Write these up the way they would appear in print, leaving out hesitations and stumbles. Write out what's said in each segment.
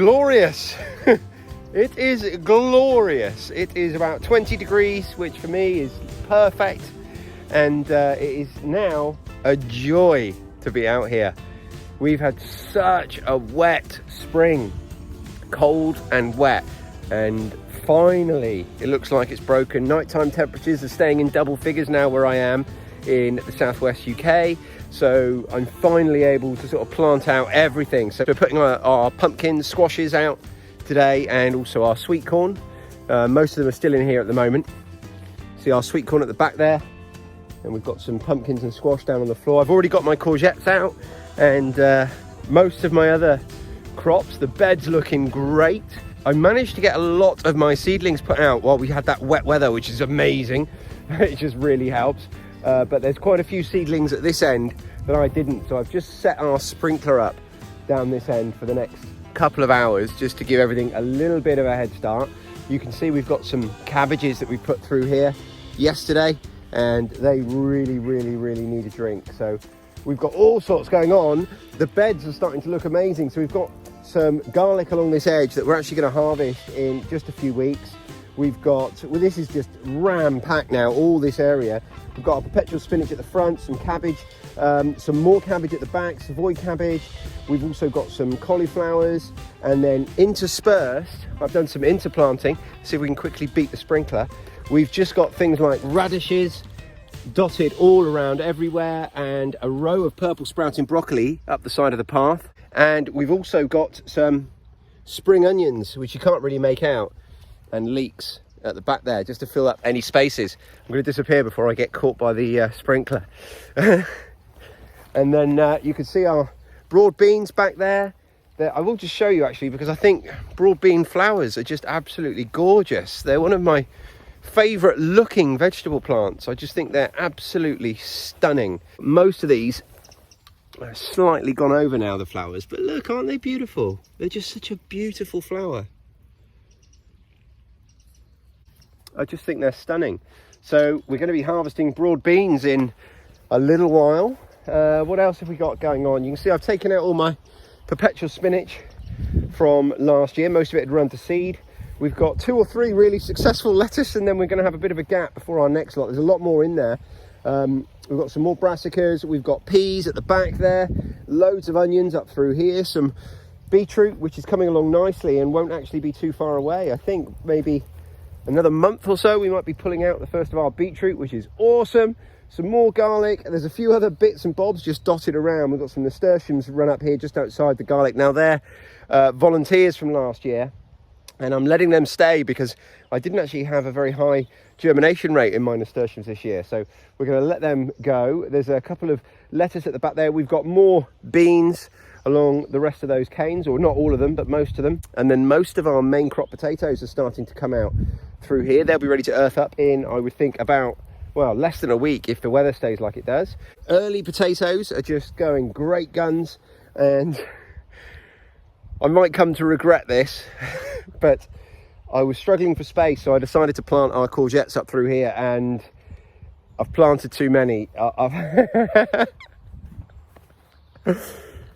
glorious. It is glorious. It is about 20 degrees, which for me is perfect. And it is now a joy to be out here. We've had such a wet spring, cold and wet. And finally, it looks like it's broken. Nighttime temperatures are staying in double figures now where I am in the southwest UK. So I'm finally able to sort of plant out everything. So we're putting our pumpkins, squashes out today, and also our sweet corn. Most of them are still in here at the moment. See our sweet corn at the back there. And we've got some pumpkins and squash down on the floor. I've already got my courgettes out, and most of my other crops. The bed's looking great. I managed to get a lot of my seedlings put out while we had that wet weather, which is amazing. It just really helps. But there's quite a few seedlings at this end that I didn't. So I've just set our sprinkler up down this end for the next couple of hours, just to give everything a little bit of a head start. You can see we've got some cabbages that we put through here yesterday, and they really need a drink. So we've got all sorts going on. The beds are starting to look amazing. So we've got some garlic along this edge that we're actually going to harvest in just a few weeks. We've got, well, this is just ram-packed now, all this area. We've got our perpetual spinach at the front, some cabbage, some more cabbage at the back, Savoy cabbage. We've also got some cauliflowers, and then interspersed, I've done some interplanting, see if we can quickly beat the sprinkler. We've just got things like radishes dotted all around everywhere, and a row of purple sprouting broccoli up the side of the path. And we've also got some spring onions, which you can't really make out, and leeks at the back there, just to fill up any spaces. I'm going to disappear before I get caught by the sprinkler. And then you can see our broad beans back there. I will just show you actually, because I think broad bean flowers are just absolutely gorgeous. They're one of my favourite looking vegetable plants. I just think they're absolutely stunning. Most of these are slightly gone over now, the flowers, but look, aren't they beautiful? They're just such a beautiful flower. I just think they're stunning. So we're going to be harvesting broad beans in a little while. What else have we got going on? You can see I've taken out all my perpetual spinach from last year. Most of it had run to seed. We've got 2 or 3 really successful lettuce, and then we're going to have a bit of a gap before our next lot. There's a lot more in there. We've got some more brassicas. We've got peas at the back there. Loads of onions up through here. Some beetroot, which is coming along nicely and won't actually be too far away. I think maybe another month or so we might be pulling out the first of our beetroot, which is awesome. Some more garlic. There's a few other bits and bobs just dotted around. We've got some nasturtiums run up here just outside the garlic. Now they're volunteers from last year, and I'm letting them stay because I didn't actually have a very high germination rate in my nasturtiums this year. So we're going to let them go. There's a couple of lettuce at the back there. We've got more beans along the rest of those canes, or not all of them, but most of them. And then most of our main crop potatoes are starting to come out through here. They'll be ready to earth up in, I would think, about, well, less than a week if the weather stays like it does. Early potatoes are just going great guns, and I might come to regret this, but I was struggling for space, so I decided to plant our courgettes up through here, and I've planted too many.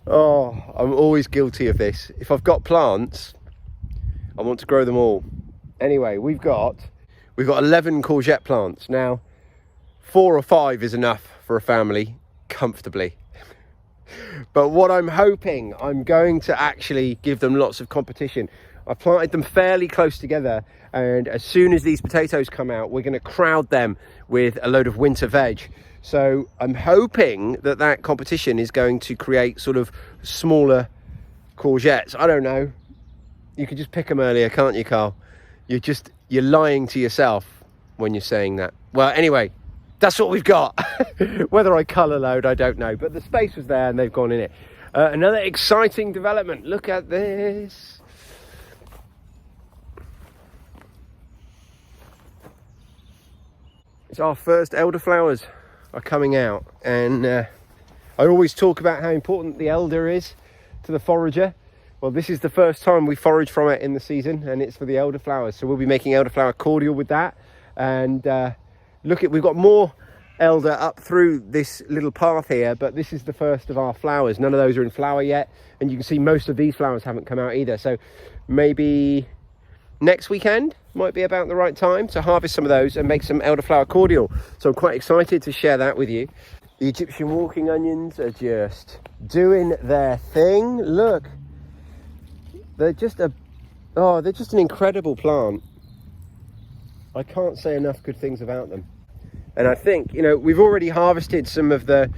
Oh, I'm always guilty of this. If I've got plants, I want to grow them all. Anyway, we've got 11 courgette plants. Now, 4 or 5 is enough for a family comfortably. But what I'm hoping, I'm going to actually give them lots of competition. I've planted them fairly close together, and as soon as these potatoes come out, we're going to crowd them with a load of winter veg. So I'm hoping that that competition is going to create sort of smaller courgettes. I don't know. You could just pick them earlier, can't you, Carl? You're lying to yourself when you're saying that. Well, anyway, that's what we've got. Whether I colour load, I don't know. But the space was there and they've gone in it. Another exciting development. Look at this. It's our first elderflowers are coming out, and I always talk about how important the elder is to the forager. Well, this is the first time we forage from it in the season, and it's for the elderflowers. So we'll be making elderflower cordial with that. And we've got more elder up through this little path here, but this is the first of our flowers. None of those are in flower yet, and you can see most of these flowers haven't come out either. So maybe next weekend might be about the right time to harvest some of those and make some elderflower cordial. So I'm quite excited to share that with you. The Egyptian walking onions are just doing their thing. Look, they're just an incredible plant. I can't say enough good things about them. And I think, you know, we've already harvested some of the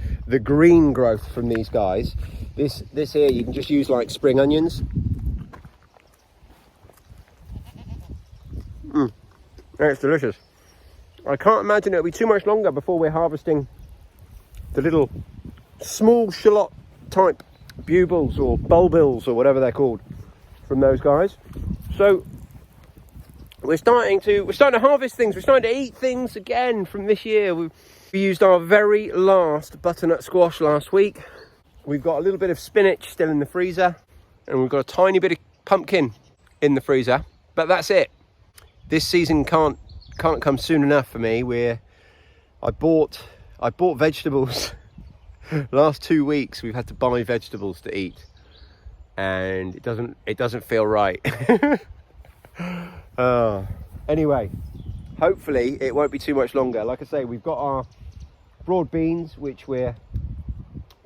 green growth from these guys. This here, you can just use like spring onions. It's delicious. I can't imagine it'll be too much longer before we're harvesting the little small shallot type bugles or bulbils or whatever they're called from those guys. So we're starting to harvest things. We're starting to eat things again from this year. We used our very last butternut squash last week. We've got a little bit of spinach still in the freezer, and we've got a tiny bit of pumpkin in the freezer, but that's it. This season can't come soon enough for me. I bought vegetables. Last 2 weeks we've had to buy vegetables to eat, and it doesn't feel right. Anyway, hopefully it won't be too much longer. Like I say, we've got our broad beans, which we're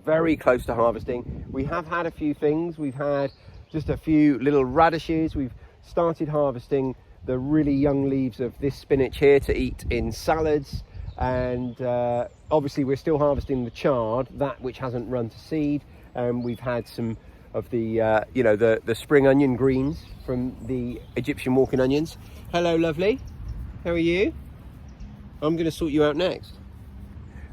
very close to harvesting. We have had a few things. We've had just a few little radishes. We've started harvesting the really young leaves of this spinach here to eat in salads, and obviously we're still harvesting the chard, that which hasn't run to seed. We've had some of the the spring onion greens from the Egyptian walking onions. Hello, lovely. How are you? I'm going to sort you out next.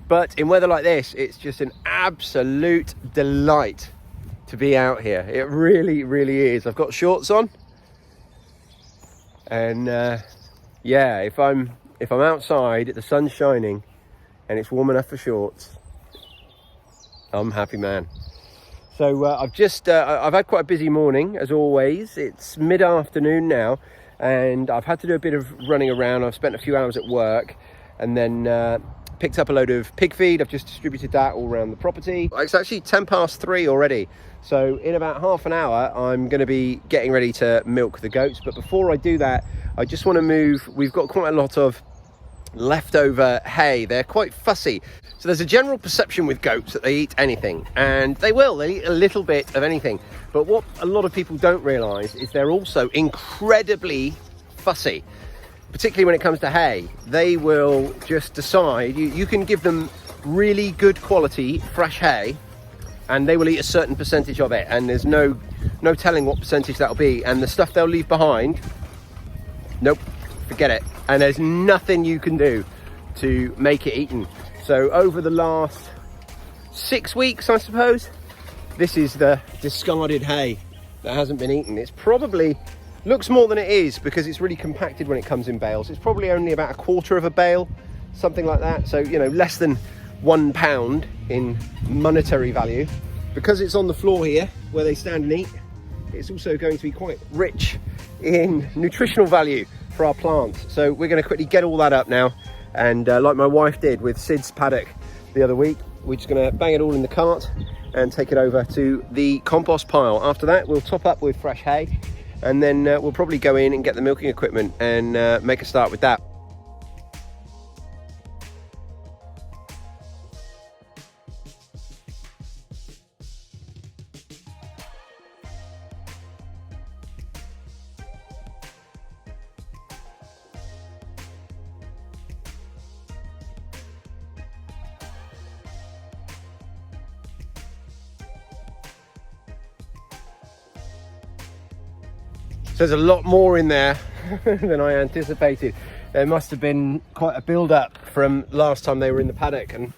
But in weather like this, it's just an absolute delight to be out here. It really, really is. I've got shorts on, and yeah, if I'm outside, the sun's shining, and it's warm enough for shorts, I'm a happy man. So I've had quite a busy morning, as always. It's mid-afternoon now, and I've had to do a bit of running around. I've spent a few hours at work, and then picked up a load of pig feed. I've just distributed that all around the property. It's actually 3:10 already. So in about half an hour, I'm going to be getting ready to milk the goats. But before I do that, I just want to move. We've got quite a lot of leftover hay. They're quite fussy. So there's a general perception with goats that they eat anything, and they eat a little bit of anything. But what a lot of people don't realise is they're also incredibly fussy, particularly when it comes to hay. They will just decide, you can give them really good quality fresh hay, and they will eat a certain percentage of it, and there's no telling what percentage that'll be. And the stuff they'll leave behind, nope, forget it. And there's nothing you can do to make it eaten. So over the last 6 weeks, I suppose, this is the discarded hay that hasn't been eaten. It's probably looks more than it is because it's really compacted when it comes in bales. It's probably only about 1/4 of a bale, something like that. So, you know, less than £1 in monetary value. Because it's on the floor here where they stand and eat, it's also going to be quite rich in nutritional value for our plants. So we're going to quickly get all that up now, and like my wife did with Sid's paddock the other week, we're just going to bang it all in the cart and take it over to the compost pile. After that, we'll top up with fresh hay, and then we'll probably go in and get the milking equipment and make a start with that. There's a lot more in there than I anticipated. There must have been quite a build-up from last time they were in the paddock, and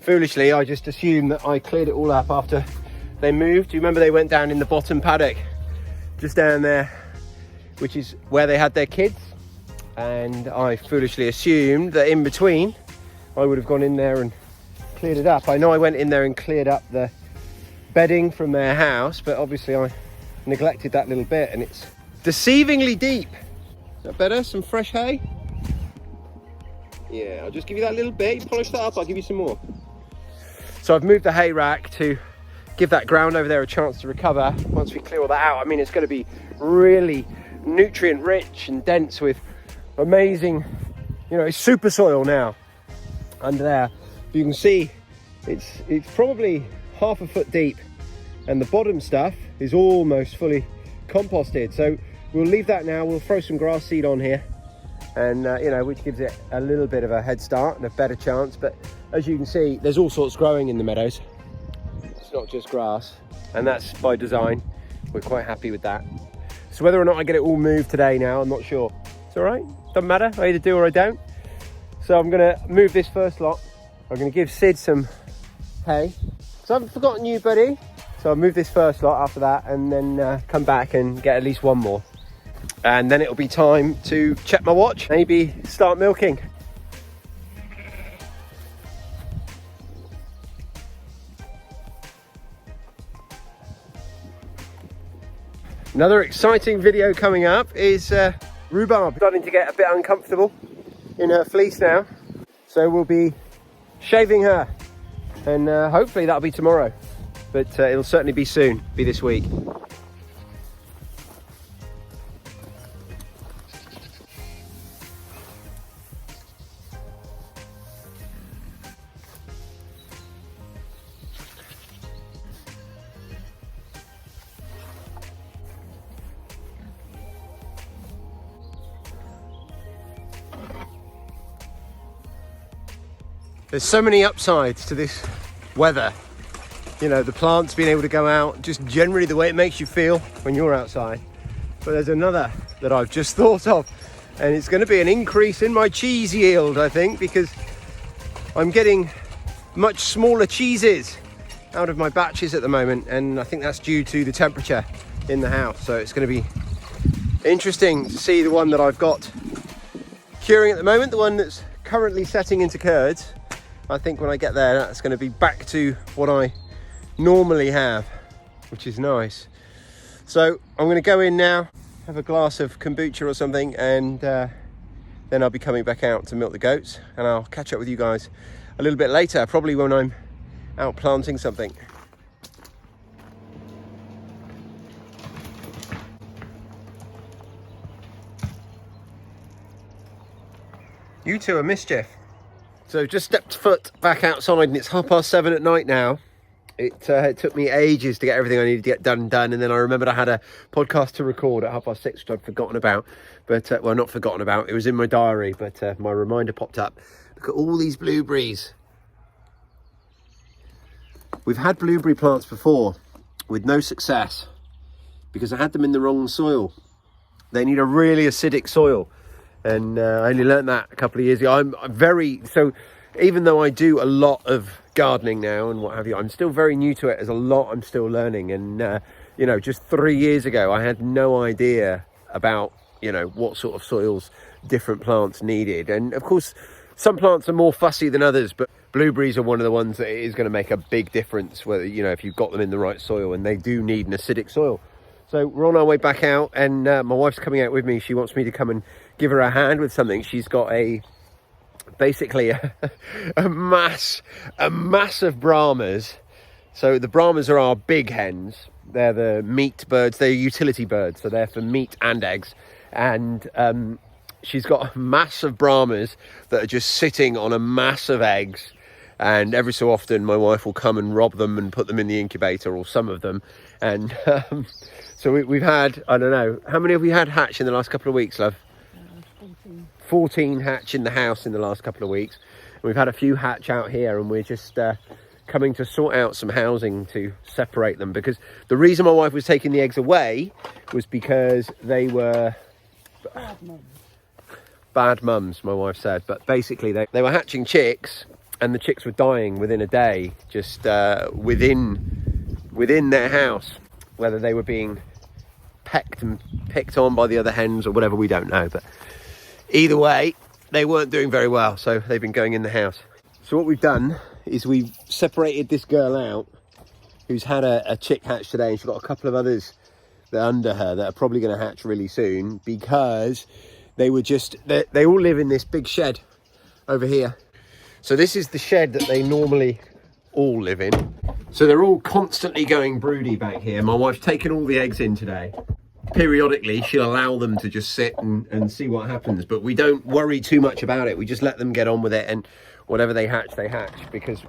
foolishly I just assumed that I cleared it all up after they moved. Do you remember they went down in the bottom paddock, just down there, which is where they had their kids? And I foolishly assumed that in between I would have gone in there and cleared it up. I know I went in there and cleared up the bedding from their house, but obviously I neglected that little bit, and it's deceivingly deep. Is that better? Some fresh hay? Yeah, I'll just give you that little bit. You polish that up, I'll give you some more. So I've moved the hay rack to give that ground over there a chance to recover once we clear all that out. I mean, it's going to be really nutrient rich and dense with amazing, you know, it's super soil now under there. You can see it's probably half a foot deep, and the bottom stuff is almost fully composted. So we'll leave that now. We'll throw some grass seed on here, and you know, which gives it a little bit of a head start and a better chance. But as you can see, there's all sorts growing in the meadows. It's not just grass, and that's by design. We're quite happy with that. So whether or not I get it all moved today now, I'm not sure. It's all right, doesn't matter. I either do or I don't. So I'm gonna move this first lot. I'm gonna give Sid some hay. So I haven't forgotten you, buddy. So I'll move this first lot after that, and then come back and get at least one more. And then it'll be time to check my watch, maybe start milking. Another exciting video coming up is Rhubarb starting to get a bit uncomfortable in her fleece now. So we'll be shaving her, and hopefully that'll be tomorrow. But it'll certainly be soon, be this week. There's so many upsides to this weather. You know, the plants being able to go out, just generally the way it makes you feel when you're outside. But there's another that I've just thought of, and it's going to be an increase in my cheese yield, I think, because I'm getting much smaller cheeses out of my batches at the moment, and I think that's due to the temperature in the house. So it's going to be interesting to see the one that I've got curing at the moment, the one that's currently setting into curds. I think when I get there, that's going to be back to what I normally have, which is nice. So I'm going to go in now, have a glass of kombucha or something, and then I'll be coming back out to milk the goats, and I'll catch up with you guys a little bit later, probably when I'm out planting something. You two are mischief. So just stepped foot back outside, and it's 7:30 at night now. It took me ages to get everything I needed to get done, and then I remembered I had a podcast to record at 6:30, which I'd forgotten about. But, well, not forgotten about, it was in my diary, but my reminder popped up. Look at all these blueberries. We've had blueberry plants before with no success because I had them in the wrong soil. They need a really acidic soil. And I only learned that a couple of years ago. So even though I do a lot of gardening now and what have you, I'm still very new to it. There's a lot I'm still learning. And, you know, just 3 years ago, I had no idea about, you know, what sort of soils different plants needed. And of course, some plants are more fussy than others, but blueberries are one of the ones that is going to make a big difference, whether, you know, if you've got them in the right soil, and they do need an acidic soil. So we're on our way back out, and my wife's coming out with me. She wants me to come and give her a hand with something. She's got basically a mass of Brahmas. So the Brahmas are our big hens. They're the meat birds. They're utility birds, so they're for meat and eggs. And she's got a mass of Brahmas that are just sitting on a mass of eggs. And every so often my wife will come and rob them and put them in the incubator, or some of them. And so we've had, I don't know, how many have we had hatch in the last couple of weeks, love? 14 hatch in the house in the last couple of weeks. And we've had a few hatch out here, and we're just coming to sort out some housing to separate them, because the reason my wife was taking the eggs away was because they were bad mums, my wife said. But basically they were hatching chicks, and the chicks were dying within a day, just within their house. Whether they were being pecked and picked on by the other hens or whatever, we don't know. But either way, they weren't doing very well, so they've been going in the house. So what we've done is we've separated this girl out, who's had a chick hatch today, and she's got a couple of others that are under her that are probably going to hatch really soon, because they all live in this big shed over here. So this is the shed that they normally all live in. So they're all constantly going broody back here. My wife's taken all the eggs in today. Periodically, she'll allow them to just sit and see what happens. But we don't worry too much about it. We just let them get on with it. And whatever they hatch, because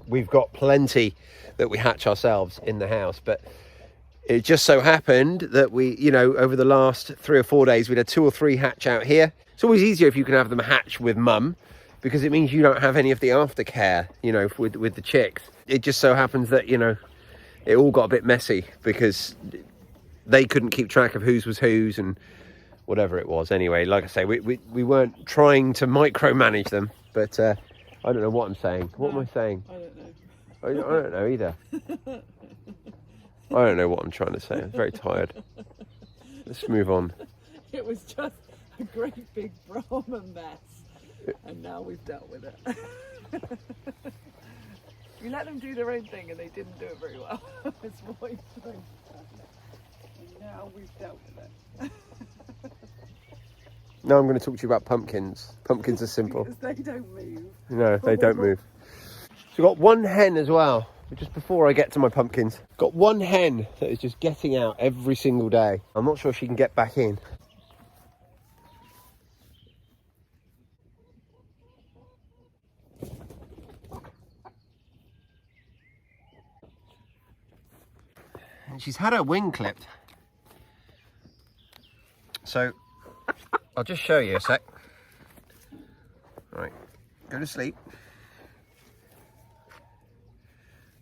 we've got plenty that we hatch ourselves in the house. But it just so happened that we, you know, over the last 3 or 4 days, we'd had 2 or 3 hatch out here. It's always easier if you can have them hatch with mum, because it means you don't have any of the aftercare, you know, with the chicks. It just so happens that, you know, it all got a bit messy because they couldn't keep track of whose was whose and whatever it was. Anyway, like I say, we weren't trying to micromanage them, but I don't know what I'm saying. What am I saying? I don't know. I don't know either. I don't know what I'm trying to say. I'm very tired. Let's move on. It was just a great big Brahma mess, and now we've dealt with it. We let them do their own thing and they didn't do it very well. It's my point. And now we've dealt with it. Now I'm going to talk to you about pumpkins. Pumpkins are simple. Because they don't move. No, they don't move. So we've got one hen as well. Just before I get to my pumpkins, got one hen that is just getting out every single day. I'm not sure she can get back in. And she's had her wing clipped. So I'll just show you a sec. Right, go to sleep.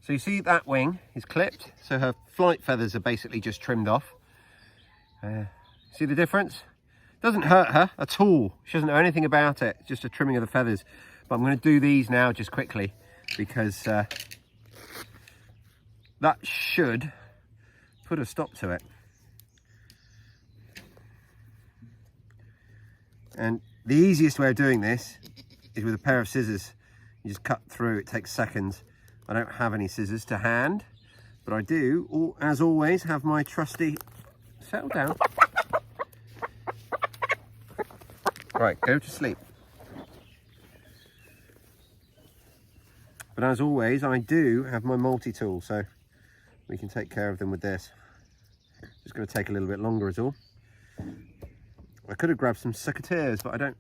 So you see that wing is clipped, so her flight feathers are basically just trimmed off. See the difference? Doesn't hurt her at all. She doesn't know anything about it, it's just a trimming of the feathers. But I'm going to do these now just quickly because that should put a stop to it. And the easiest way of doing this is with a pair of scissors. You just cut through, it takes seconds. I don't have any scissors to hand, but I do, as always, have my trusty... Settle down. Right, go to sleep. But as always, I do have my multi-tool, so we can take care of them with this. Just going to take a little bit longer is all. I could have grabbed some secateurs, but I don't.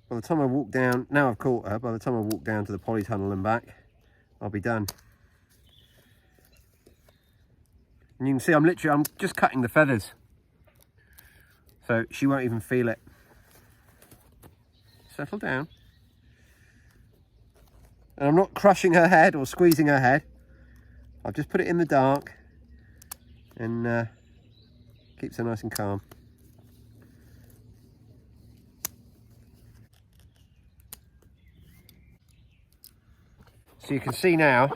By the time I walk down, now I've caught her, by the time I walk down to the polytunnel and back, I'll be done. And you can see I'm just cutting the feathers. So she won't even feel it. Settle down. And I'm not crushing her head or squeezing her head. I've just put it in the dark and keeps her nice and calm. So you can see now.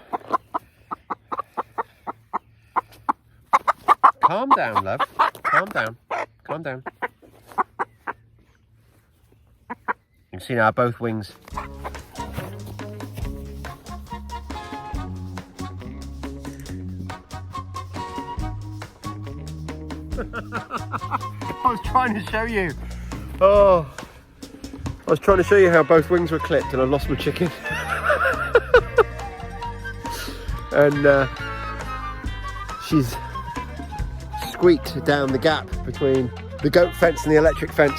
Calm down, love. Calm down. Calm down. You can see now both wings. I was trying to show you. Oh, I was trying to show you how both wings were clipped and I lost my chicken. And she's squeaked down the gap between the goat fence and the electric fence.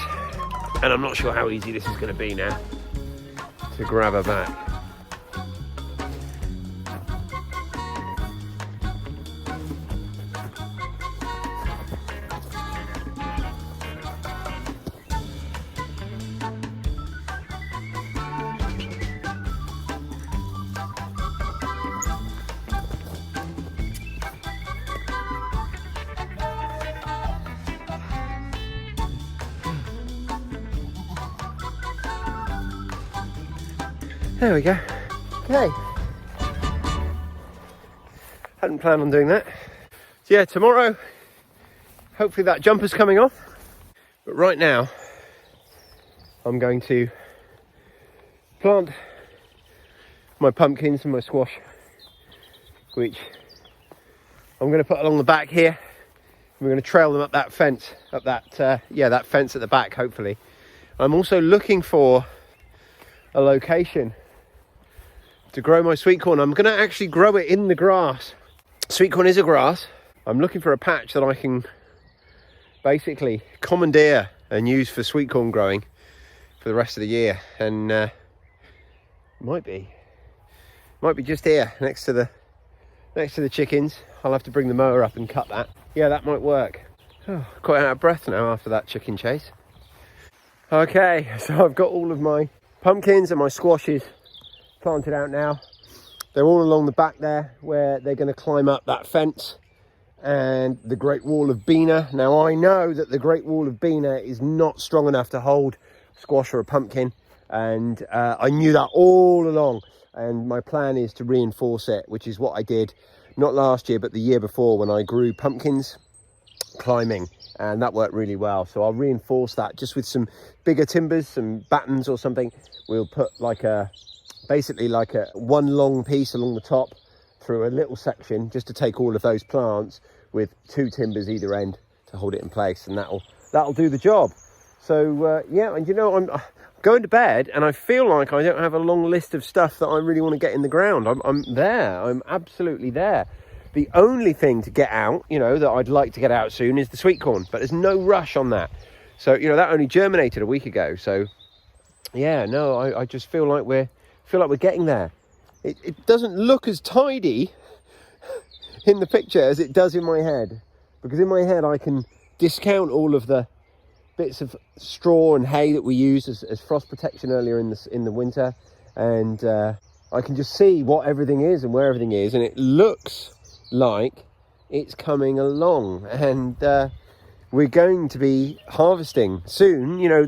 And I'm not sure how easy this is going to be now to grab her back. There we go. Okay. Hadn't planned on doing that. So yeah, tomorrow, hopefully that jumper's coming off. But right now, I'm going to plant my pumpkins and my squash, which I'm going to put along the back here. We're going to trail them up that fence, up that, that fence at the back, hopefully. I'm also looking for a location to grow my sweet corn. I'm going to actually grow it in the grass. Sweet corn is a grass. I'm looking for a patch that I can basically commandeer and use for sweet corn growing for the rest of the year. And might be just here next to the chickens. I'll have to bring the mower up and cut that. Yeah, that might work. Oh, quite out of breath now after that chicken chase. Okay, so I've got all of my pumpkins and my squashes planted out now. They're all along the back there where they're going to climb up that fence and the Great Wall of Beena. Now I know that the Great Wall of Beena is not strong enough to hold squash or a pumpkin, and I knew that all along, and my plan is to reinforce it, which is what I did not last year but the year before when I grew pumpkins climbing, and that worked really well. So I'll reinforce that just with some bigger timbers, some battens or something. We'll put basically like a one long piece along the top through a little section just to take all of those plants with 2 timbers either end to hold it in place, and that'll do the job. So yeah, and you know, I'm going to bed and I feel like I don't have a long list of stuff that I really want to get in the ground. I'm there. I'm absolutely there. The only thing to get out, you know, that I'd like to get out soon is the sweet corn, but there's no rush on that. So, you know, that only germinated a week ago. So yeah, no, I just feel like we're getting there. It doesn't look as tidy in the picture as it does in my head, because in my head I can discount all of the bits of straw and hay that we used as frost protection earlier in the winter, and I can just see what everything is and where everything is, and it looks like it's coming along, and we're going to be harvesting soon. You know,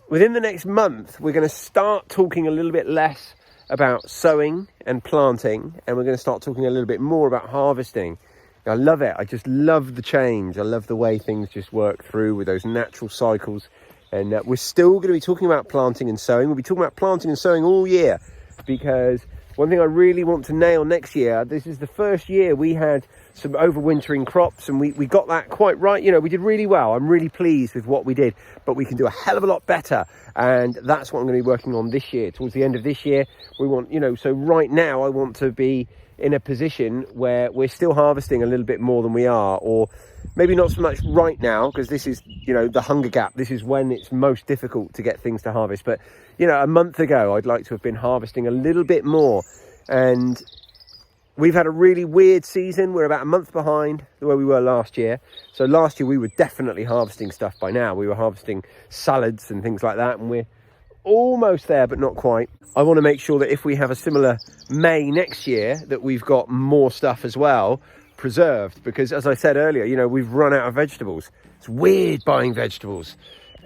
within the next month we're going to start talking a little bit less about sowing and planting, and we're going to start talking a little bit more about harvesting. I love it. I just love the change. I love the way things just work through with those natural cycles. And we're still going to be talking about planting and sowing. We'll be talking about planting and sowing all year, because one thing I really want to nail next year, this is the first year we had some overwintering crops, and we got that quite right. You know, we did really well. I'm really pleased with what we did, but we can do a hell of a lot better. And that's what I'm going to be working on this year. Towards the end of this year, we want, you know, so right now I want to be in a position where we're still harvesting a little bit more than we are, or maybe not so much right now, because this is, you know, the hunger gap. This is when it's most difficult to get things to harvest. But, you know, a month ago, I'd like to have been harvesting a little bit more. And we've had a really weird season. We're about a month behind the way we were last year. So last year we were definitely harvesting stuff by now. We were harvesting salads and things like that, and we're almost there, but not quite. I want to make sure that if we have a similar May next year, that we've got more stuff as well preserved, because as I said earlier, you know, we've run out of vegetables. It's weird buying vegetables,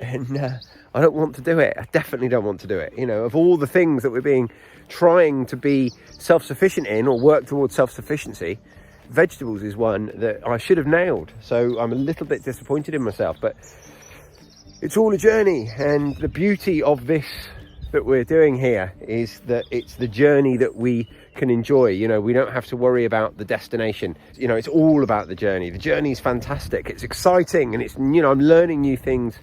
and I don't want to do it. I definitely don't want to do it. You know, of all the things that we're trying to be self-sufficient in, or work towards self-sufficiency, vegetables is one that I should have nailed. So I'm a little bit disappointed in myself, but it's all a journey. And the beauty of this that we're doing here is that it's the journey that we can enjoy. You know, we don't have to worry about the destination. You know, it's all about the journey. The journey is fantastic. It's exciting, and it's, you know, I'm learning new things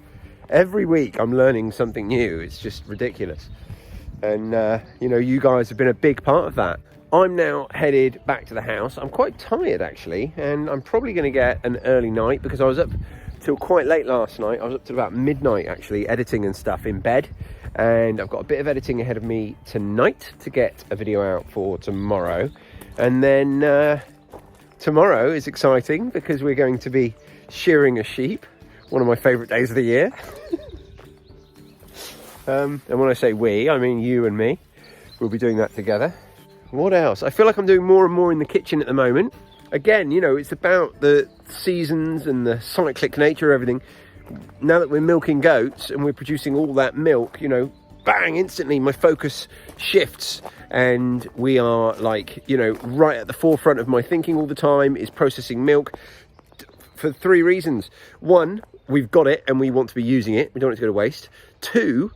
every week. I'm learning something new. It's just ridiculous. And you know, you guys have been a big part of that. I'm now headed back to the house. I'm quite tired actually, and I'm probably going to get an early night, because I was up till quite late last night. I was up till about midnight actually, editing and stuff in bed, and I've got a bit of editing ahead of me tonight to get a video out for tomorrow. And then tomorrow is exciting, because we're going to be shearing a sheep, one of my favourite days of the year. And when I say we, I mean you and me. We'll be doing that together. What else? I feel like I'm doing more and more in the kitchen at the moment. Again, you know, it's about the seasons and the cyclic nature of everything. Now that we're milking goats and we're producing all that milk, you know, bang, instantly my focus shifts, and we are like, you know, right at the forefront of my thinking all the time is processing milk, for 3 reasons. 1, we've got it and we want to be using it. We don't want it to go to waste. 2,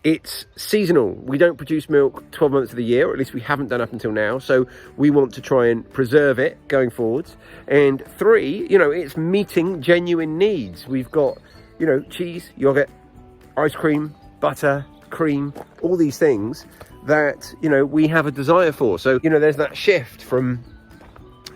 it's seasonal. We don't produce milk 12 months of the year, or at least we haven't done up until now. So we want to try and preserve it going forwards. And 3, you know, it's meeting genuine needs. We've got, you know, cheese, yogurt, ice cream, butter, cream, all these things that, you know, we have a desire for. So, you know, there's that shift from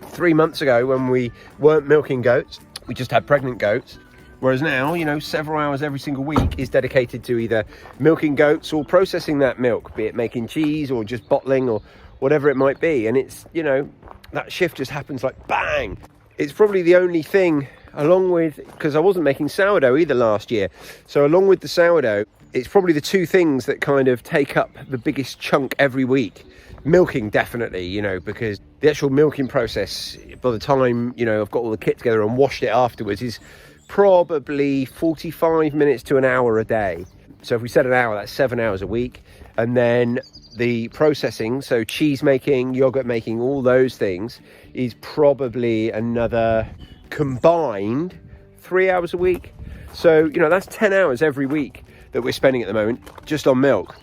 3 months ago when we weren't milking goats, we just had pregnant goats. Whereas now, you know, several hours every single week is dedicated to either milking goats or processing that milk, be it making cheese or just bottling or whatever it might be. And it's, you know, that shift just happens like bang. It's probably the only thing, along with, because I wasn't making sourdough either last year. So along with the sourdough, it's probably the two things that kind of take up the biggest chunk every week. Milking, definitely, you know, because the actual milking process, by the time, you know, I've got all the kit together and washed it afterwards, is probably 45 minutes to an hour a day. So if we said an hour, that's 7 hours a week. And then the processing, so cheese making, yogurt making, all those things, is probably another combined 3 hours a week. So, you know, that's 10 hours every week that we're spending at the moment just on milk.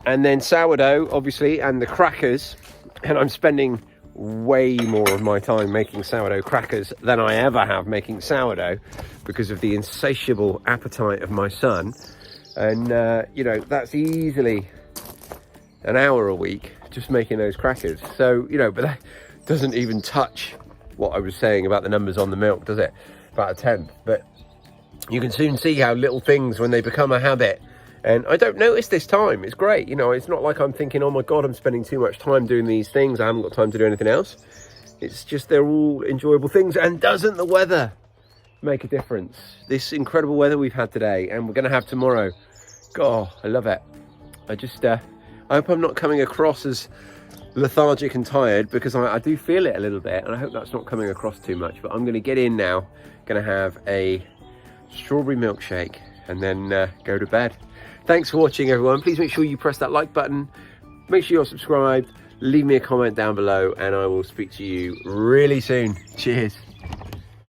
And then sourdough, obviously, and the crackers, and I'm spending way more of my time making sourdough crackers than I ever have making sourdough because of the insatiable appetite of my son. And you know, that's easily an hour a week just making those crackers. So, you know, but that doesn't even touch what I was saying about the numbers on the milk, does it? About a tenth. But you can soon see how little things, when they become a habit, and I don't notice this time. It's great. You know, it's not like I'm thinking, oh my God, I'm spending too much time doing these things. I haven't got time to do anything else. It's just they're all enjoyable things. And doesn't the weather make a difference? This incredible weather we've had today and we're going to have tomorrow. God, I love it. I just, I hope I'm not coming across as lethargic and tired, because I do feel it a little bit. And I hope that's not coming across too much. But I'm going to get in now. Going to have a strawberry milkshake and then go to bed. Thanks for watching, everyone. Please make sure you press that like button. Make sure you're subscribed. Leave me a comment down below and I will speak to you really soon. Cheers.